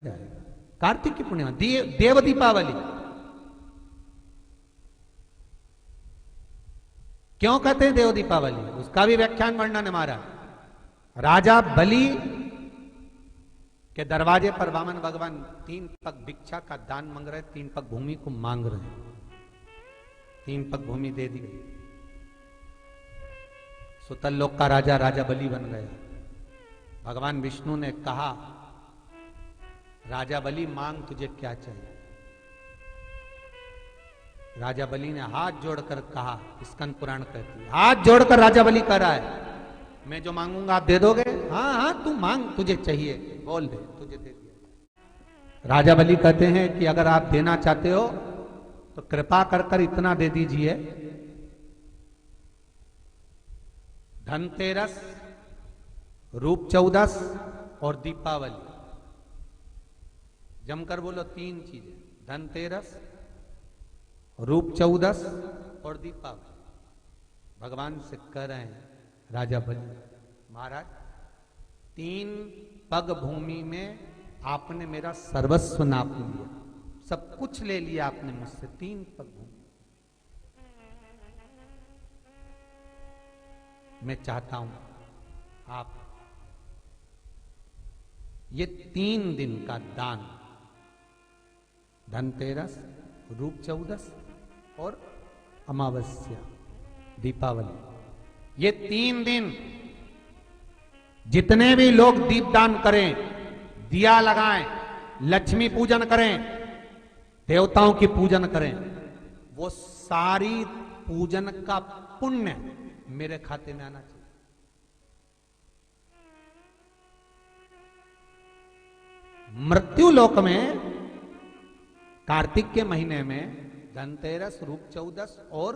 जाएगा। कार्तिक की पूर्णिमा, देव दीपावली। क्यों कहते हैं देव दीपावली, उसका भी व्याख्यान वर्णन हमारा। राजा बलि के दरवाजे पर वामन भगवान 3 पग भिक्षा का दान मांग रहे, 3 पग भूमि को मांग रहे, 3 पग भूमि दे दी गई। सुतल लोक का राजा राजा बलि बन गया। भगवान विष्णु ने कहा, राजा बलि मांग तुझे क्या चाहिए। राजा बलि ने हाथ जोड़कर कहा, स्कंद पुराण कहती है, हाथ जोड़कर राजा बलि कह रहा है, मैं जो मांगूंगा आप दे दोगे। हाँ हाँ तू मांग, तुझे चाहिए बोल दे, तुझे दे दिया। राजा बलि कहते हैं कि अगर आप देना चाहते हो तो कृपा कर कर इतना दे दीजिए, धनतेरस, रूप चौदस और दीपावली। जमकर बोलो 3 चीजें, धनतेरस, रूप चौदस और दीपावली। भगवान से कह रहे हैं राजा बलि, महाराज 3 पग भूमि में आपने मेरा सर्वस्व नाप लिया, सब कुछ ले लिया आपने मुझसे। 3 पग भूमि मैं चाहता हूं आप ये 3 दिन का दान, धनतेरस, रूप चौदस और अमावस्या, दीपावली, ये 3 दिन जितने भी लोग दीपदान करें, दिया लगाएं, लक्ष्मी पूजन करें, देवताओं की पूजन करें, वो सारी पूजन का पुण्य मेरे खाते में आना चाहिए। मृत्यु लोक में कार्तिक के महीने में धनतेरस, रूप चौदस और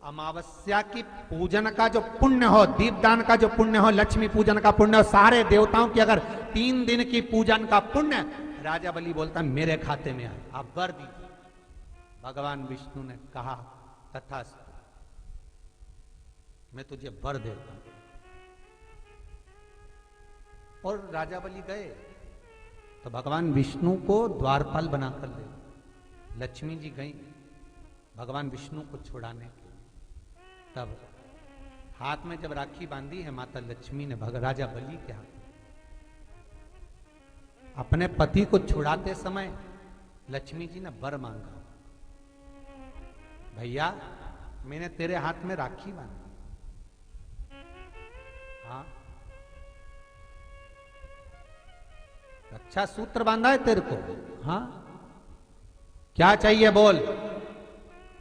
अमावस्या की पूजन का जो पुण्य हो, दीपदान का जो पुण्य हो, लक्ष्मी पूजन का पुण्य हो, सारे देवताओं की अगर 3 दिन की पूजन का पुण्य, राजा बलि बोलता मेरे खाते में आए, आप वर दीजिए। भगवान विष्णु ने कहा तथास्तु, मैं तुझे वर देता हूं। और राजा बलि गए तो भगवान विष्णु को द्वारपाल बनाकर ले, लक्ष्मी जी गई भगवान विष्णु को छुड़ाने के लिए। तब हाथ में जब राखी बांधी है माता लक्ष्मी ने राजा बलि के हाथ, अपने पति को छुड़ाते समय लक्ष्मी जी ने वर मांगा, भैया मैंने तेरे हाथ में राखी बांधी, हाँ रक्षा सूत्र बांधा है तेरे को, हाँ क्या चाहिए बोल।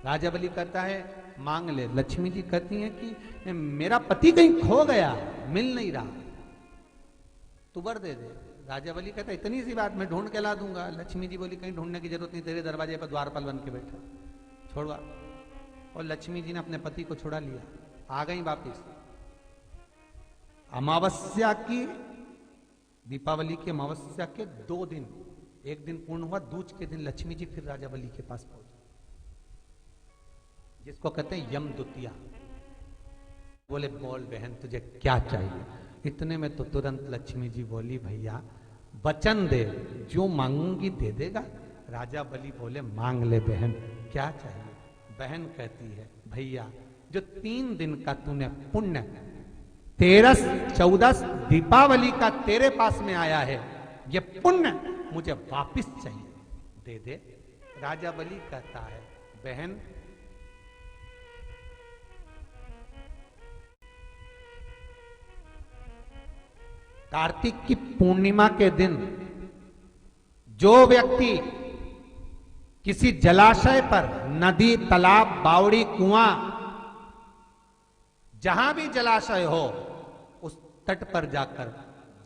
राजा बलि कहता है मांग ले। लक्ष्मी जी कहती हैं कि मेरा पति कहीं खो गया, मिल नहीं रहा, तू वर दे दे। राजा बलि कहता है इतनी सी बात, मैं ढूंढ के ला दूंगा। लक्ष्मी जी बोली कहीं ढूंढने की जरूरत नहीं, तेरे दरवाजे पर द्वारपाल बन के बैठा, छोड़वा। और लक्ष्मी जी ने अपने पति को छुड़ा लिया, आ गई वापिस। अमावस्या की, दीपावली की अमावस्या के 2 दिन, एक दिन पूर्ण हुआ, दूज के दिन लक्ष्मी जी फिर राजा बलि के पास पहुंचे, जिसको कहते हैं यम द्वितीया। बोले बोल बहन तुझे क्या चाहिए। इतने में तो तुरंत लक्ष्मी जी बोली भैया वचन दे, जो मांगूंगी दे देगा। राजा बलि बोले मांग ले बहन, क्या चाहिए। बहन कहती है भैया जो 3 दिन का तूने पुण्य, 13, 14 दीपावली का तेरे पास में आया है, ये पुण्य मुझे वापिस चाहिए, दे दे। राजा बलि कहता है बहन कार्तिक की पूर्णिमा के दिन जो व्यक्ति किसी जलाशय पर, नदी, तालाब, बावड़ी, कुआं, जहां भी जलाशय हो उस तट पर जाकर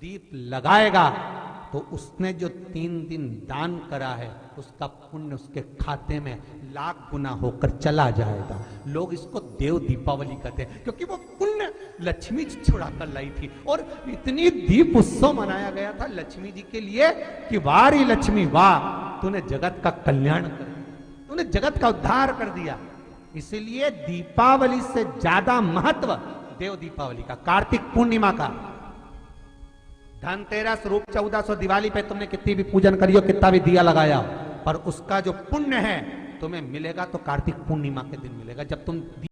दीप लगाएगा तो उसने जो 3 दिन दान करा है उसका पुण्य उसके खाते में लाख गुना होकर चला जाएगा। लोग इसको देव दीपावली कहते हैं क्योंकि वो पुण्य लक्ष्मी जी छुड़ा कर लाई थी। और इतनी दीप उत्सव मनाया गया था लक्ष्मी जी के लिए कि वारी लक्ष्मी वाह, तूने जगत का कल्याण कर दिया, तूने जगत का उद्धार कर दिया। इसलिए दीपावली से ज्यादा महत्व देव दीपावली का, कार्तिक पूर्णिमा का। धनतेरस, रूप 1400, दिवाली पे तुमने कितनी भी पूजन करी हो, कितना भी दिया लगाया हो, पर उसका जो पुण्य है तुम्हें मिलेगा तो कार्तिक पूर्णिमा के दिन मिलेगा, जब तुम